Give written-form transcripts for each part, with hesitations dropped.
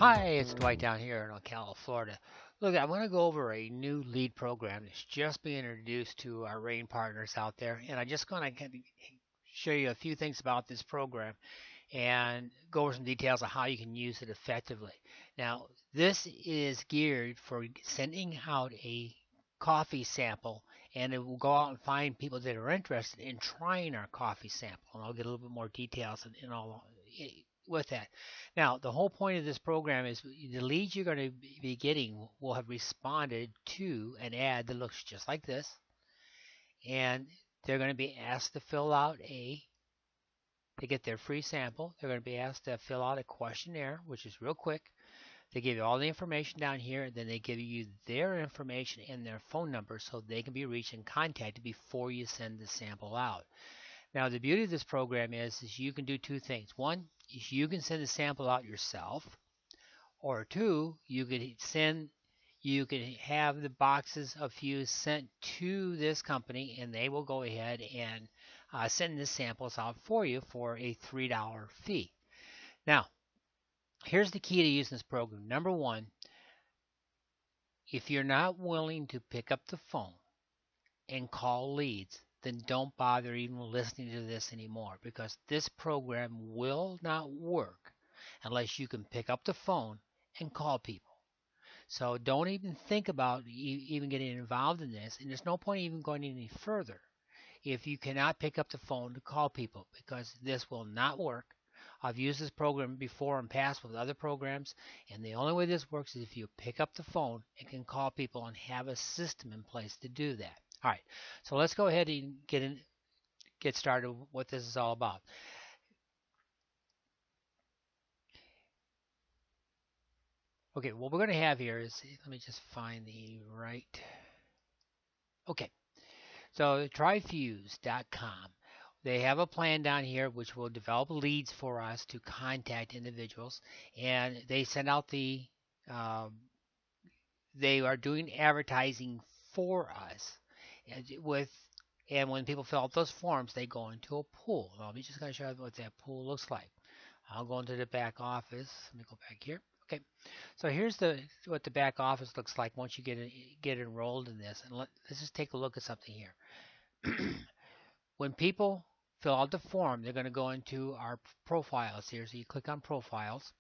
Hi, it's Dwight down here in Ocala, Florida. Look, I'm going to go over a new lead program that's just being introduced to our RAIN partners out there, and I'm just going to show you a few things about this program and go over some details of how you can use it effectively. Now, this is geared for sending out a coffee sample, and it will go out and find people that are interested in trying our coffee sample, and I'll get a little bit more details and all with that. Now, the whole point of this program is the leads you're going to be getting will have responded to an ad that looks just like this, and they're going to be asked to fill out to get their free sample. They're going to be asked to fill out a questionnaire, which is real quick. They give you all the information down here, and then they give you their information and their phone number so they can be reached and contacted before you send the sample out. Now, the beauty of this program is you can do two things. One is you can send the sample out yourself, or two, you can have the boxes of fuse sent to this company, and they will go ahead and send the samples out for you for a $3 fee. Now, here's the key to using this program. Number one, if you're not willing to pick up the phone and call leads, then don't bother even listening to this anymore, because this program will not work unless you can pick up the phone and call people. So don't even think about even getting involved in this, and there's no point even going any further if you cannot pick up the phone to call people, because this will not work. I've used this program before in past with other programs, and the only way this works is if you pick up the phone and can call people and have a system in place to do that. All right, so let's go ahead and get started with what this is all about. Okay, what we're going to have here is, let me just find the right. Okay, so tryfuse.com. They have a plan down here which will develop leads for us to contact individuals, and they send out um, they are doing advertising for us, with and when people fill out those forms, they go into a pool. Now, I'm just going to show you what that pool looks like. I'll go into the back office. Let me go back here. Okay, so here's what the back office looks like once you get enrolled in this, and let's just take a look at something here. When people fill out the form, they're going to go into our profiles here. So you click on profiles,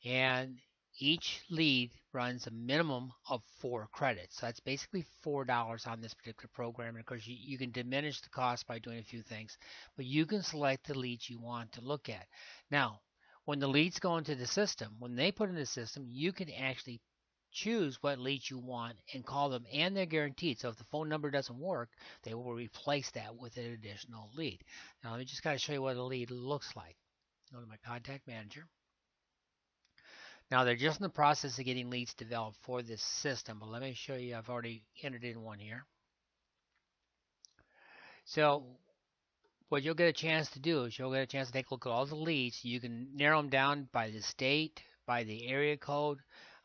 and each lead runs a minimum of 4 credits. So that's basically $4 on this particular program. And of course, you can diminish the cost by doing a few things, but you can select the leads you want to look at. Now, when the leads go into the system, when they put in the system, you can actually choose what leads you want and call them, and they're guaranteed. So if the phone number doesn't work, they will replace that with an additional lead. Now, let me just kind of show you what a lead looks like. Go to my contact manager. Now, they're just in the process of getting leads developed for this system, but let me show you. I've already entered in one here. So what you'll get a chance to do is you'll get a chance to take a look at all the leads. You can narrow them down by the state, by the area code,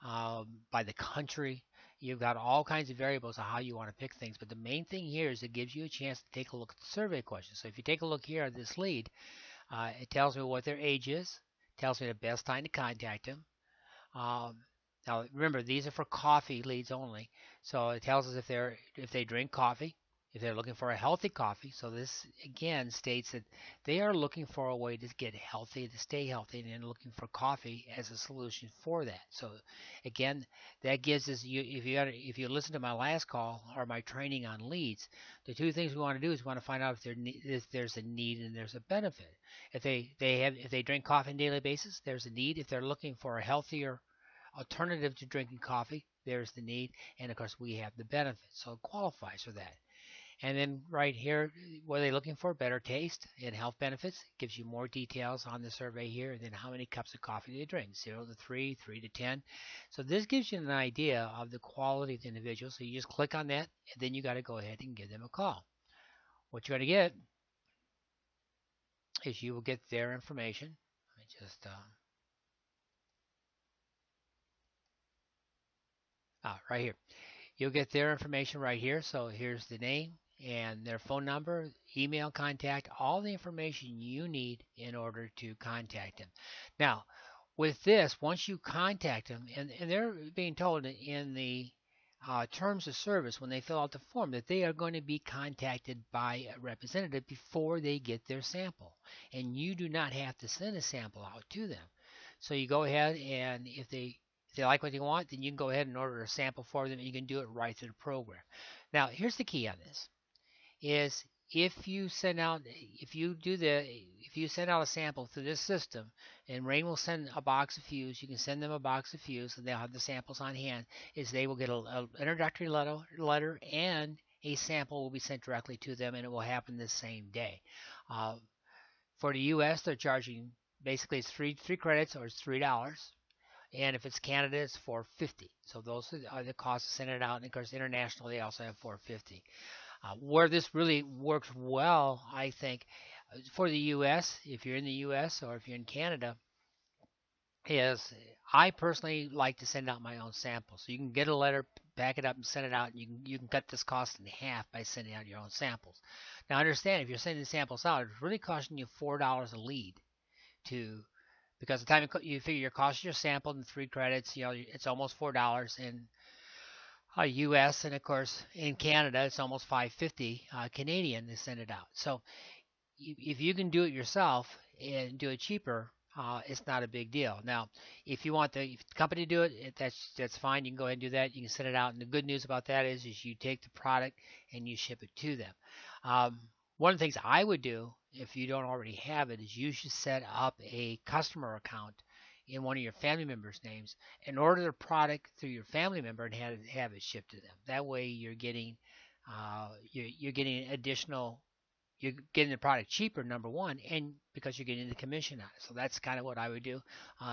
by the country. You've got all kinds of variables of how you want to pick things, but the main thing here is it gives you a chance to take a look at the survey questions. So if you take a look here at this lead, it tells me what their age is, tells me the best time to contact them. Um, Now remember, these are for coffee leads only. So it tells us if they drink coffee, if they're looking for a healthy coffee. So this again states that they are looking for a way to get healthy, to stay healthy, and looking for coffee as a solution for that. So again, that gives us you if you listen to my last call or my training on leads, the two things we want to do is we want to find out if there's a need and there's a benefit. If they drink coffee on a daily basis, there's a need. If they're looking for a healthier alternative to drinking coffee, there's the need, and of course we have the benefit, so it qualifies for that. And then right here, what are they looking for? Better taste and health benefits. It gives you more details on the survey here, and then how many cups of coffee they drink, 0 to 3, 3 to 10. So this gives you an idea of the quality of the individual. So you just click on that, and then you got to go ahead and give them a call. What you're going to get is you will get their information. Let me just right here. You'll get their information right here. So here's the name and their phone number, email contact, all the information you need in order to contact them. Now, with this, once you contact them, and they're being told in the terms of service when they fill out the form that they are going to be contacted by a representative before they get their sample. And you do not have to send a sample out to them. So you go ahead, and if they like what they want, then you can go ahead and order a sample for them, and you can do it right through the program. Now, here's the key on this is if you send out a sample through this system, and Rain will send a box of fuse, you can send them a box of fuse and they'll have the samples on hand, is they will get a introductory letter and a sample will be sent directly to them, and it will happen the same day. uh, for the US, they're charging basically it's three credits, or it's $3, and if it's Canada, it's 450. So those are the costs to send it out, and of course international they also have 450. Where this really works well, I think, for the U.S., if you're in the U.S. or if you're in Canada, is I personally like to send out my own samples. So you can get a letter, back it up, and send it out, and you can cut this cost in half by sending out your own samples. Now understand, if you're sending samples out, it's really costing you $4 a lead to because the time you figure your cost of your sample and 3 credits, it's almost $4 in US, and of course in Canada it's almost 550 Canadian to send it out. So if you can do it yourself and do it cheaper, it's not a big deal. Now, if you want the company to do it, that's fine. You can go ahead and do that. You can send it out. And the good news about that is you take the product and you ship it to them. Um, One of the things I would do if you don't already have it is you should set up a customer account in one of your family members' names and order the product through your family member and have it shipped to them. That way you're getting additional you're getting the product cheaper, number one, and because you're getting the commission on it. So that's kind of what I would do.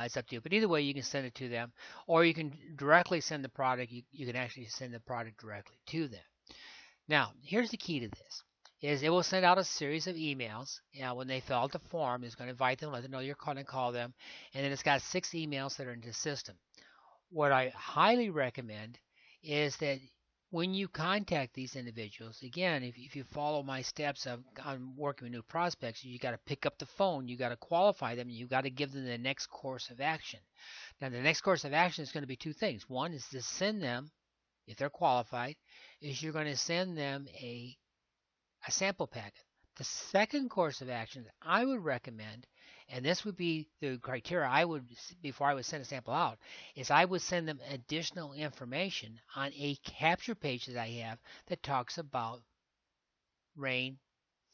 It's up to you. But either way, you can send it to them, or you can directly send the product. You can actually send the product directly to them. Now, here's the key to this. Is it will send out a series of emails. When they fill out the form, it's going to invite them, let them know you're going to call them, and then it's got 6 emails that are in the system. What I highly recommend is that when you contact these individuals, again, if you follow my steps on working with new prospects, you got to pick up the phone, you got to qualify them, and you got to give them the next course of action. Now, the next course of action is going to be 2 things. One is to send them, if they're qualified, is you're going to send them a sample packet. The second course of action that I would recommend, and this would be the criteria I would, before I would send a sample out, is I would send them additional information on a capture page that I have that talks about Rain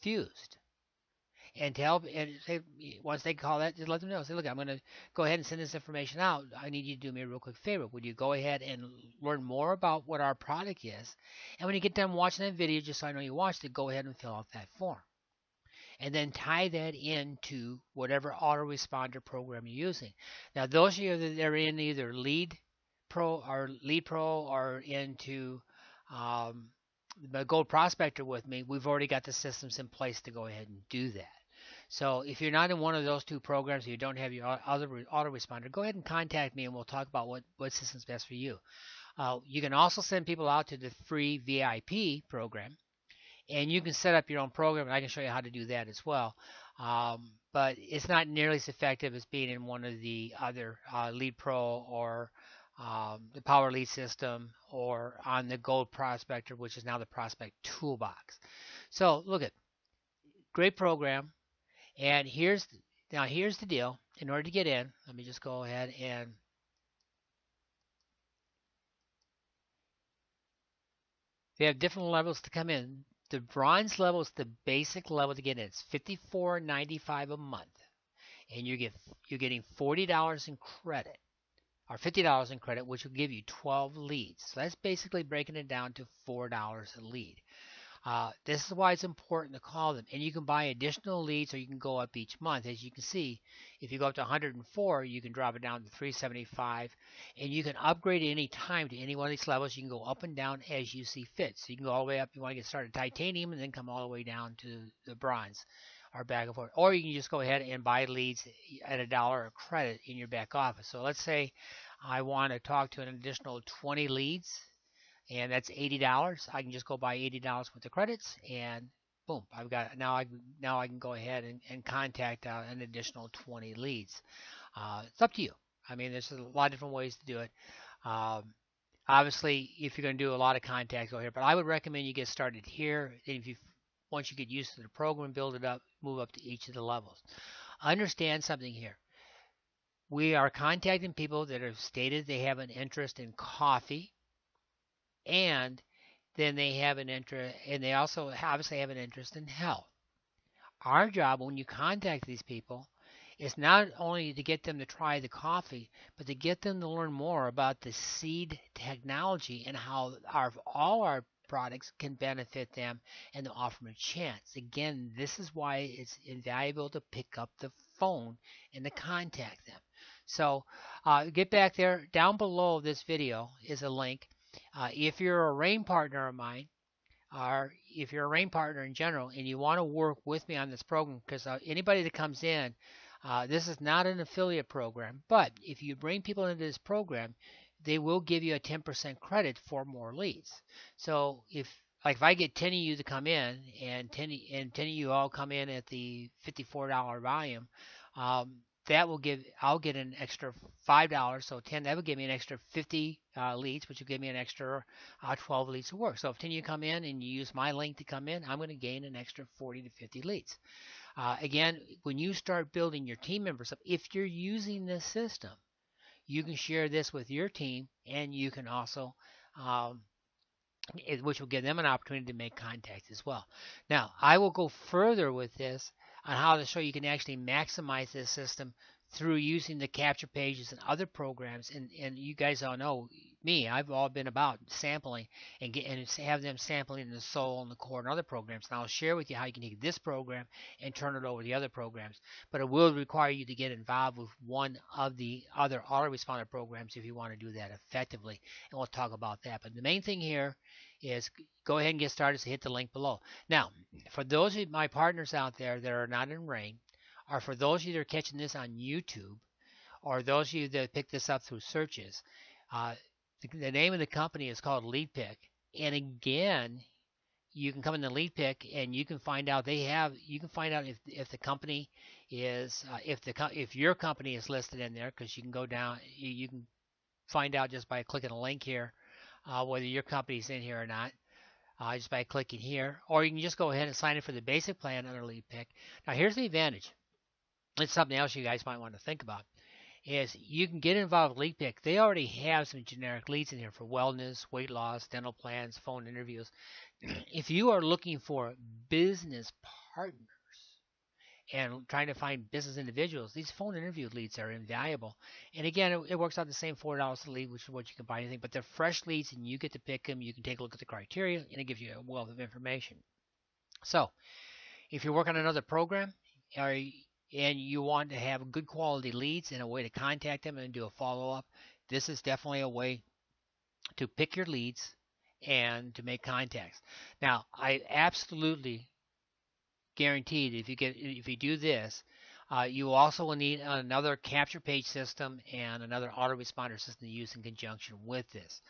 Fused. And say, once they call that, just let them know. Say, look, I'm going to go ahead and send this information out. I need you to do me a real quick favor. Would you go ahead and learn more about what our product is? And when you get done watching that video, just so I know you watched it, go ahead and fill out that form. And then tie that into whatever autoresponder program you're using. Now, those of you that are in either Lead Pro or into the Gold Prospector with me, we've already got the systems in place to go ahead and do that. So if you're not in one of those 2 programs, you don't have your other autoresponder, go ahead and contact me and we'll talk about what system's best for you. You can also send people out to the free VIP program, and you can set up your own program, and I can show you how to do that as well. But it's not nearly as effective as being in one of the other Lead Pro or the Power Lead system, or on the Gold Prospector, which is now the Prospect Toolbox. So look at great program. And here's the deal. In order to get in, let me just go ahead and they have different levels to come in. The bronze level is the basic level to get in. It's $54.95 a month, and you're getting $40 in credit, or $50 in credit, which will give you 12 leads. So that's basically breaking it down to $4 a lead. This is why it's important to call them. And you can buy additional leads, or you can go up each month. As you can see, if you go up to 104, you can drop it down to 375. And you can upgrade at any time to any one of these levels. You can go up and down as you see fit. So you can go all the way up. You want to get started titanium and then come all the way down to the bronze, or back and forth. Or you can just go ahead and buy leads at $1 a credit in your back office. So let's say I want to talk to an additional 20 leads, and that's $80. I can just go buy $80 worth of credits, and boom, I've got now I can go ahead and contact an additional 20 leads. It's up to you. I mean, there's a lot of different ways to do it. Um, Obviously, if you're going to do a lot of contacts, go here. But I would recommend you get started here. And if you once you get used to the program, build it up, move up to each of the levels. Understand something here. We are contacting people that have stated they have an interest in coffee, and then they have an interest, and they also obviously have an interest in health. Our job when you contact these people is not only to get them to try the coffee, but to get them to learn more about the seed technology and how all our products can benefit them and to offer them a chance. Again, this is why it's invaluable to pick up the phone and to contact them. So get back there. Down below this video is a link. If you're a RAIN partner of mine, or if you're a RAIN partner in general and you want to work with me on this program, because anybody that comes in, this is not an affiliate program, but if you bring people into this program, they will give you a 10% credit for more leads. So if I get 10 of you to come in and 10 of you all come in at the $54 volume, um, I'll get an extra $5, so 10, that would give me an extra 50 leads, which will give me an extra 12 leads to work. So if 10 of you come in and you use my link to come in, I'm going to gain an extra 40 to 50 leads. Again, when you start building your team members up, if you're using this system, you can share this with your team, and you can also um, which will give them an opportunity to make contact as well. Now, I will go further with this on how to show you can actually maximize this system through using the capture pages and other programs. And you guys all know me, I've all been about sampling and have them sampling in the Soul and the Core and other programs. And I'll share with you how you can take this program and turn it over to the other programs. But it will require you to get involved with one of the other autoresponder programs if you want to do that effectively. And we'll talk about that. But the main thing here is go ahead and get started. So hit the link below. Now, for those of my partners out there that are not in RAIN, or for those of you that are catching this on YouTube, or those of you that pick this up through searches, uh, the name of the company is called LeadPick. And again, you can come in the LeadPick and you can find out you can find out if the company is if your company is listed in there, because you can go down, you can find out just by clicking a link here whether your company's in here or not, just by clicking here. Or you can just go ahead and sign in for the basic plan under LeadPick. Now, here's the advantage. It's something else you guys might want to think about. Is you can get involved with LeadPick. They already have some generic leads in here for wellness, weight loss, dental plans, phone interviews. If you are looking for business partners, and trying to find business individuals, these phone interview leads are invaluable. And again, it works out the same $4 a lead, which is what you can buy anything, but they're fresh leads and you get to pick them. You can take a look at the criteria and it gives you a wealth of information. So if you work on another program and you want to have good quality leads and a way to contact them and do a follow-up, this is definitely a way to pick your leads and to make contacts. Now, I absolutely guaranteed if you do this, you also will need another capture page system and another autoresponder system to use in conjunction with this.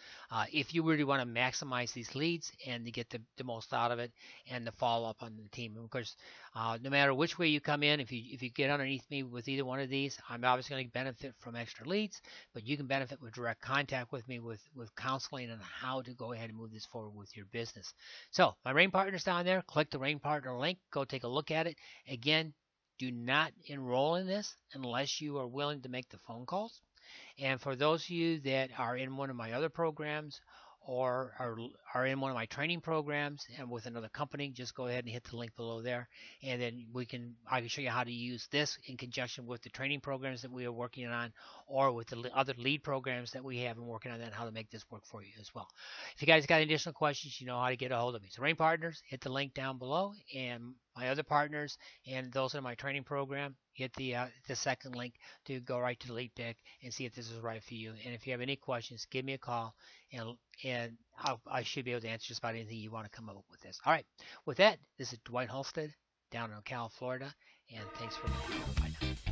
If you really want to maximize these leads and to get the most out of it and to follow up on the team. Of course, no matter which way you come in, if you get underneath me with either one of these, I'm obviously going to benefit from extra leads, but you can benefit with direct contact with me with counseling on how to go ahead and move this forward with your business. So my RAIN partner's down there. Click the RAIN partner link. Go take a look at it. Again, do not enroll in this unless you are willing to make the phone calls. And for those of you that are in one of my other programs or are in one of my training programs and with another company, just go ahead and hit the link below there, and then I can show you how to use this in conjunction with the training programs that we are working on, or with the other lead programs that we have and working on that, and how to make this work for you as well. If you guys got any additional questions, you know how to get a hold of me. So RAIN Partners, hit the link down below, and my other partners and those in my training program, hit the second link to go right to the LeadPick and see if this is right for you. And if you have any questions, give me a call, and I should be able to answer just about anything you want to come up with this. All right. With that, this is Dwight Holstead down in Ocala, Florida, and thanks for listening. Bye now.